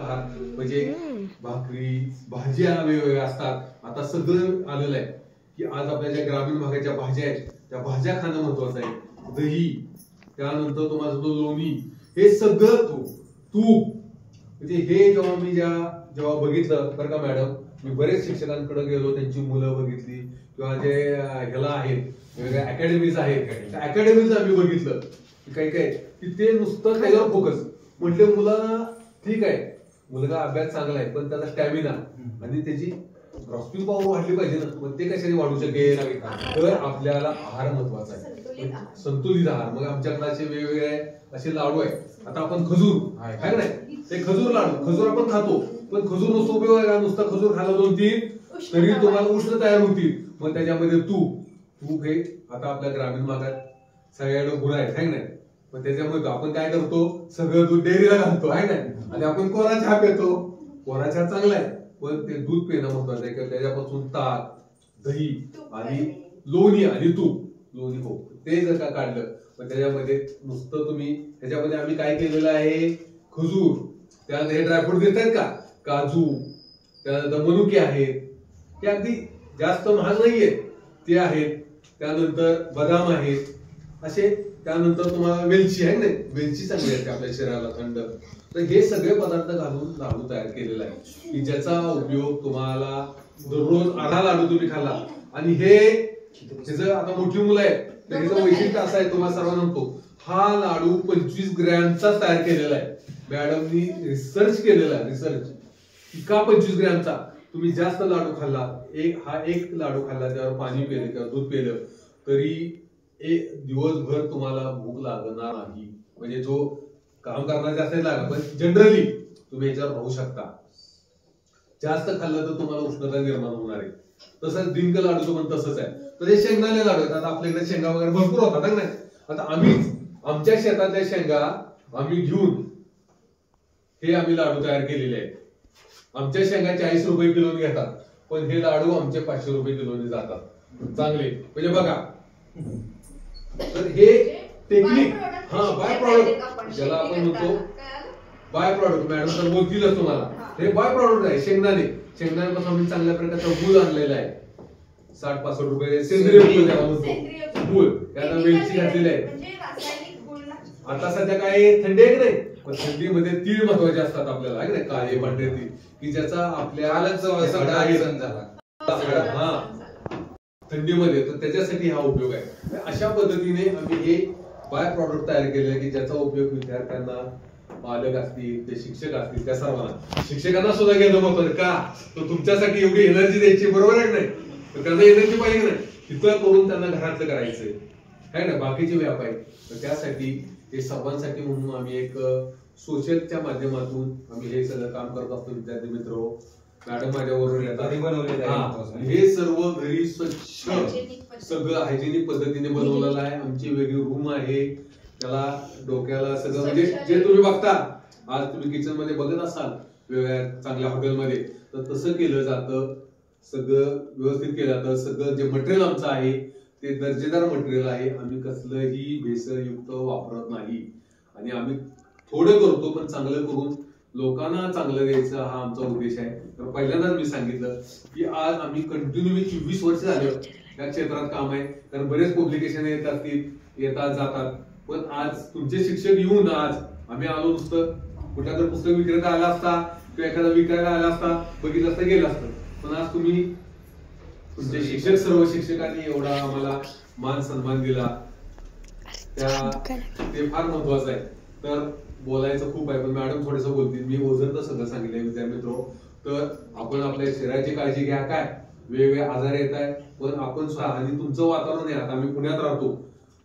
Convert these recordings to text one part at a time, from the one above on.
आहार म्हणजे भाकरी भाज्या वेगवेगळ्या असतात. आता सगळं आलेलं आहे की आज आपल्या ज्या ग्रामीण भागाच्या भाज्या आहेत त्या भाज्या खाणं महत्वाचं आहे. दही, त्यानंतर तुम्हाला लोणी, हे सगळं तूप म्हणजे हे जेव्हा बघितलं बरं का मॅडम, मी बरेच शिक्षकांकडे गेलो, त्यांची मुलं बघितली किंवा जे ह्याला आहेत वेगवेगळ्या अकॅडमीज आहेत त्या अकॅडमीज आम्ही बघितलं की काय की ते नुसतं त्याच्यावर फोकस. म्हटले मुलांना ठीक आहे, मुलगा अभ्यास चांगला आहे पण त्याचा स्टॅमिना आणि त्याची ग्रॉस्पिंग पॉवर वाढली पाहिजे ना. मग ते कशाने वाढू शकेल? तर आपल्याला आहार महत्वाचा आहे, संतुलित आहार. मग आमच्याकडे असे वेगवेगळे असे लाडू आहेत. आता आपण खजूर आहे ना, ते खजूर लाडू, खजूर आपण खातो पण खजूर नुसतं उपयोग आहे का? नुसता खजूर खायला 2-3 तरी तुम्हाला उष्ण तयार होतील. मग त्याच्यामध्ये तूप हे आता आपल्या ग्रामीण भागात सगळ्याकडे गुरं आहेत है ना. मग त्याच्यामुळे आपण काय करतो, सगळं दूध डेअरीला घालतो आहे ना, आणि आपण कोरा चहा पितो. कोरा चहा चांगला आहे पण ते दूध पिणं महत्वाचं आहे की त्याच्यापासून ताक, दही आणि लोणी आणि तूप. लोणी हो, ते जर का काढलं पण त्याच्यामध्ये नुसतं तुम्ही त्याच्यामध्ये आम्ही काय केलेलं आहे, खजूर, त्यानंतर हे ड्रायफ्रूट देतात का, काजू, त्यानंतर मनुके आहेत, ते अगदी जास्त महाग नाहीये ते आहेत. त्यानंतर बदाम आहेत असे. त्यानंतर तुम्हाला वेलची आहे ना, वेलची चांगली असते आपल्या शरीराला थंड. तर हे सगळे पदार्थ घालून लाडू तयार केलेला आहे की ज्याचा उपयोग तुम्हाला दररोज अर्धा लाडू तुम्ही खाल्ला. आणि हे त्याचं आता मोठी मुलं आहेत तर ह्याचं वैशिष्ट्य असं आहे, तुम्हाला सर्वांना म्हणतो, हा लाडू 25 ग्रॅमचा तयार केलेला आहे. मॅडमनी रिसर्च केलेला आहे, रिसर्च का 25 ग्रॅमचा. तुम्ही जास्त लाडू खाल्ला, एक लाडू खाल्ला, त्यावर पाणी पिलं किंवा दूध पिलं तरी दिवसभर तुम्हाला भूक लागणार नाही. म्हणजे जो काम करणार जास्त लागला पण जनरली तुम्ही याच्यावर राहू शकता. जास्त खाल्लं तर तुम्हाला उष्णता निर्माण होणार आहे. तसंच डिंक लाडूचं पण तसंच आहे. तर हे शेंगदाणे लाडू आहेत. आता आपल्याकडे शेंगा वगैरे भरपूर होतात ना. आता आमच्या शेतातल्या शेंगा आम्ही घेऊन हे आम्ही लाडू तयार केलेले आहेत. आमच्या शेंगा 40 रुपये किलोने घेतात पण हे लाडू आमचे 500 रुपये किलोने जातात चांगले. म्हणजे बघा, तर हे टेक्निक बाय प्रॉडक्ट ज्याला आपण म्हणतो, बाय प्रॉडक्ट मॅडम तर बोलतीलच तुम्हाला. हे बाय प्रॉडक्ट आहे शेंगदाण्यापासून आम्ही चांगल्या प्रकारचा गूळ आणलेला आहे. 60-65 रुपये सेंद्रिय गूळ, त्याला वेलची घातलेली आहे. आता सध्या काय थंडी आहे की नाही, पण थंडीमध्ये तीळ महत्वाचे असतात आपल्याला आहे ना, काळे पांढरे तीळ की ज्याचा आपल्या थंडीमध्ये, तर त्याच्यासाठी हा उपयोग आहे. अशा पद्धतीने आम्ही हे बाय प्रॉडक्ट तयार केले की ज्याचा उपयोग विद्यार्थ्यांना, पालक असतील, ते शिक्षक असतील, त्या सर्वांना, शिक्षकांना सुद्धा घेणं महत्वाचं का, तर तुमच्यासाठी एवढी एनर्जी द्यायची बरोबर आहे नाही, तर त्यांना एनर्जी पाहिजे नाही, तिथं करून त्यांना घरातलं करायचंय है ना, बाकीचे व्याप आहेत. तर त्यासाठी हे सर्वांसाठी म्हणून आम्ही एक सोशलच्या माध्यमातून आम्ही हे सगळं काम करत असतो. विद्यार्थी मित्र, मॅडम माझ्याबरोबर येतात. हे सर्व घरी स्वच्छ सगळं हायजेनिक पद्धतीने बनवलेलं आहे. आमची वेगळी रूम आहे, त्याला डोक्याला सगळं म्हणजे जे तुम्ही बघता आज तुम्ही किचन मध्ये बघत असाल वेगवेगळ्या चांगल्या हॉटेलमध्ये, तर तसं केलं जातं, सगळं व्यवस्थित केलं जातं. सगळं जे मटेरियल आमचं आहे ते दर्जेदार मटेरियल आहे. आम्ही कसलंही भेसळयुक्त वापरत नाही आणि आम्ही थोडं करतो पण चांगलं करून लोकांना चांगलं द्यायचं हा आमचा उद्देश आहे. तर पहिल्यांदाच मी सांगितलं की आज आम्ही कंटिन्यू 24 वर्ष झाले या क्षेत्रात काम आहे. कारण बरेच पब्लिकेशन येत असतील, येतात जातात, पण आज तुमचे शिक्षक येऊन आज आम्ही आलो, नुसतं कुठला तर पुस्तक विक्रेता आला असता किंवा एखादा विकायला आला असता, बघितलं असता, गेलं असतं, पण आज तुम्ही तुमचे शिक्षक, सर्व शिक्षकांनी एवढा आम्हाला मान सन्मान दिला, ते फार महत्वाचं आहे. तर बोलायचं खूप आहे पण मॅडम थोडंसं बोलतील, मी वजन तर सगळं सांगितलंय विद्यार्थी मित्र. तर आपण आपल्या शरीराची काळजी घ्या, काय वेगवेगळे आजार येत आहेत पण आपण आणि तुमचं वातावरण आहे, आता आम्ही पुण्यात राहतो,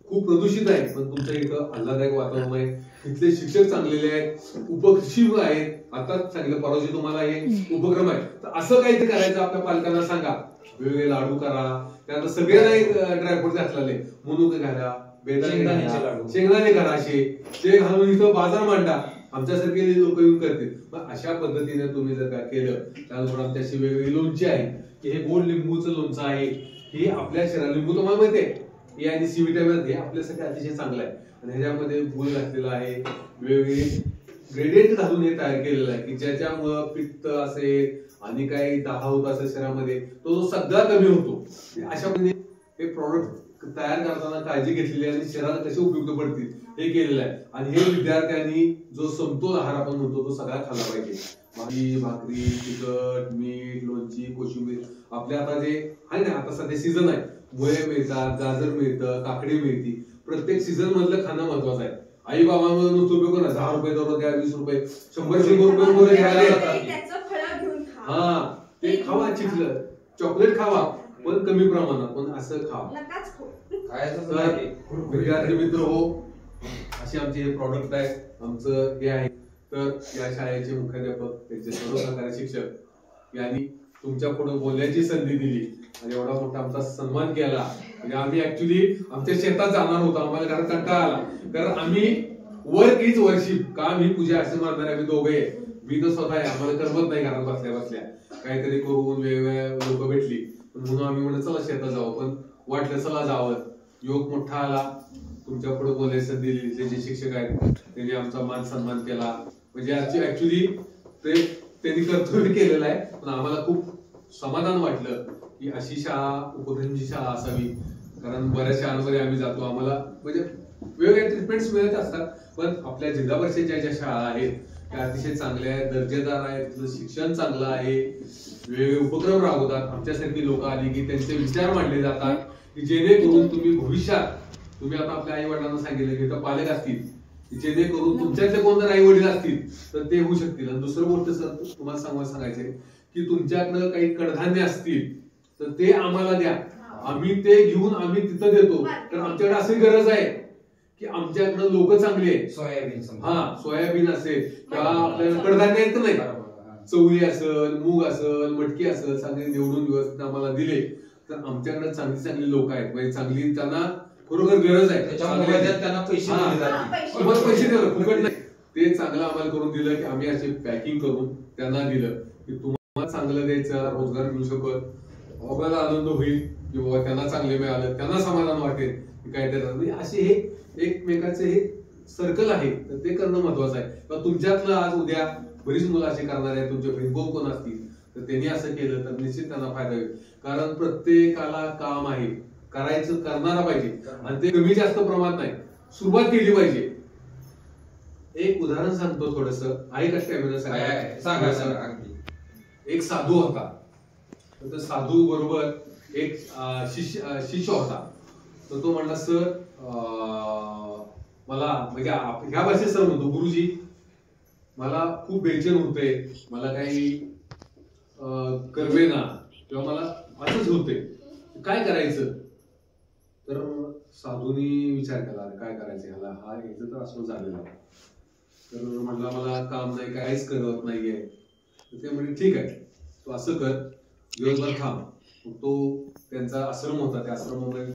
खूप प्रदूषित आहे पण तुमच्या इथं आल्हाददायक वातावरण आहे, इथले शिक्षक चांगलेले आहेत, उपशिक्षक आहेत, आता सांगितलं परवाशी तुम्हाला हे उपक्रम आहे, तर असं काहीतरी करायचं आपल्या पालकांना सांगा. वेगवेगळे लाडू करा, त्यानंतर सगळे नाही ड्रायफ्रूट घातलेले, मनुके घाला, शेंगदाणे करा, असे ते घालून इथं बाजार मांडा, आमच्यासारखे लोक येऊन करतील. मग अशा पद्धतीने तुम्ही जर का केलं, त्यानंतर आमच्याशी वेगवेगळी लोणची आहे की हे गोड लिंबूचं लोणचं आहे, हे आपल्या शरीराला, लिंबू तुम्हाला माहिती आहे ए आणि सी विटॅमिन हे आपल्यासाठी अतिशय चांगलं आहे आणि ह्याच्यामध्ये गुळ घातलेला आहे, वेगवेगळी ग्रेडियंट घालून हे तयार केलेलं आहे की ज्याच्यामुळं पित्त असेल आणि काही दाह होत असेल शरीरामध्ये तो सगळा कमी होतो. अशा पद्धतीने हे प्रॉडक्ट तयार करताना काळजी घेतलेली आहे आणि शरीराला कसे उपयुक्त पडतील हे केलेलं आहे. आणि हे विद्यार्थ्यांनी जो समतोल आहार आपण म्हणतो तो सगळा खाल्ला पाहिजे. भाकरी, तिखट, मीठ, लोणची, कोशिंबीर. आपल्या आता जे आहे ना, आता सध्या सीझन आहे, मुळे मिळतात, गाजर मिळतं, काकडी मिळती. प्रत्येक सीझन मधलं खाणं महत्वाचं आहे. आई बाबांमध्ये नुसतं उपयोग ना, 10 रुपये दर द्या, 20 रुपये, 100 रुपये घ्यायला जातात. हा, ते खावा, चिखलं चॉकलेट खावा पण कमी प्रमाणात, पण असं खावा. विद्यार्थी मित्र हो, असे आमचे हे प्रॉडक्ट आहेत, आमचं हे आहे. तर या शाळेचे मुख्याध्यापक, त्यांचे सर्व सहकारी शिक्षक यांनी तुमच्या पुढे बोलण्याची संधी दिली आणि एवढा मोठा आमचा सन्मान केला. म्हणजे आम्ही ऍक्च्युली आमच्या शेतात जाणार होतो, आम्हाला घरात कंटाळा आला, कारण आम्ही वर्क इज वर्शिप, काम ही पूजा असे मानणारे आम्ही दोघे. मी तर स्वतः आहे, आम्हाला करमत नाही घरात बसल्या बसल्या, काहीतरी करून वेगवेगळ्या लोक भेटली म्हणून आम्ही म्हणलं चला शेतात जावं. पण वाटलं चला जावं, योग मोठा आला, तुमच्या पुढे बोलायची संधी दिली. जे शिक्षक आहेत त्यांनी आमचा मान सन्मान केला. म्हणजे ऍक्च्युली ते त्यांनी कर्तव्य केलेलं आहे, पण आम्हाला खूप समाधान वाटलं की अशी शाळा, उपक्रमची शाळा असावी. कारण बऱ्याच शाळांमध्ये आम्ही जातो, आम्हाला म्हणजे वेगवेगळे ट्रीटमेंट्स मिळत असतात, पण आपल्या जिल्हा परिषदेच्या ज्या शाळा आहेत त्या अतिशय चांगल्या आहेत, दर्जेदार आहेत, तिथलं शिक्षण चांगलं आहे, वेगवेगळे उपक्रम राबवतात. आमच्यासारखी लोक आली की त्यांचे विचार मांडले जातात की जेणेकरून तुम्ही भविष्यात, तुम्ही आता आपल्या आई वडिलांना सांगितलं की पालक असतील, जेणेकरून तुमच्यातले कोण जर आई वडील असतील तर ते होऊ शकतील. आणि दुसरं गोष्ट सर तुम्हाला सांगायचंय की तुमच्याकडे काही कडधान्य असतील तर ते आम्हाला द्या, आम्ही ते घेऊन आम्ही तिथं देतो. तर आमच्याकडे अशी गरज आहे की आमच्याकडे लोक चांगले, सोयाबीन असेल किंवा आपल्याला कडधान्य येत नाही, चवळी असेल, मूग असेल, मटकी असेल, चांगले निवडून व्यवस्थित आम्हाला दिले तर आमच्याकडे चांगली चांगली लोक आहेत, म्हणजे चांगली त्यांना खरोखर गरज आहे, त्यांना पैसे दिले फुकट नाही, ते चांगलं आम्हाला करून दिलं की आम्ही असे पॅकिंग करून त्यांना दिलं की तुम्हाला चांगलं द्यायचं, रोजगार मिळू शकत, आम्हाला आनंद होईल की बाबा त्यांना चांगले मिळालं, त्यांना समाधान वाटेल की काहीतरी. असे हे एकमेकाचे हे सर्कल आहे, तर ते करणं महत्वाचं आहे. तुमच्यातलं आज उद्या बरीच मुलं असे करणार आहेत, तुमचे बहीण कोण असतील तर त्यांनी असं केलं तर निश्चित त्यांना फायदा होईल. कारण प्रत्येकाला काम आहे, करायचं करणारा पाहिजे आणि ते कमी जास्त प्रमाणात नाही, सुरुवात केली पाहिजे. एक उदाहरण सांगतो थोडस, आहे का सांगा. एक साधू होता, तर साधू बरोबर एक शिष्य होता. तर तो म्हणला सर मला म्हणजे ह्या भाषेत सर म्हणतो गुरुजी मला खूप बेचैन होते, मला काही करमेना किंवा मला असंच होते, काय करायचं. तर साधूनी विचार केला काय करायचं ह्याला, हा याचं तर असं झालेलं आहे. तर म्हणला मला काम नाही, काहीच करत नाहीये. तर ते म्हणजे ठीक आहे तू असं कर, दिवसभर थांब. तो त्यांचा आश्रम होता, त्या आश्रमामध्ये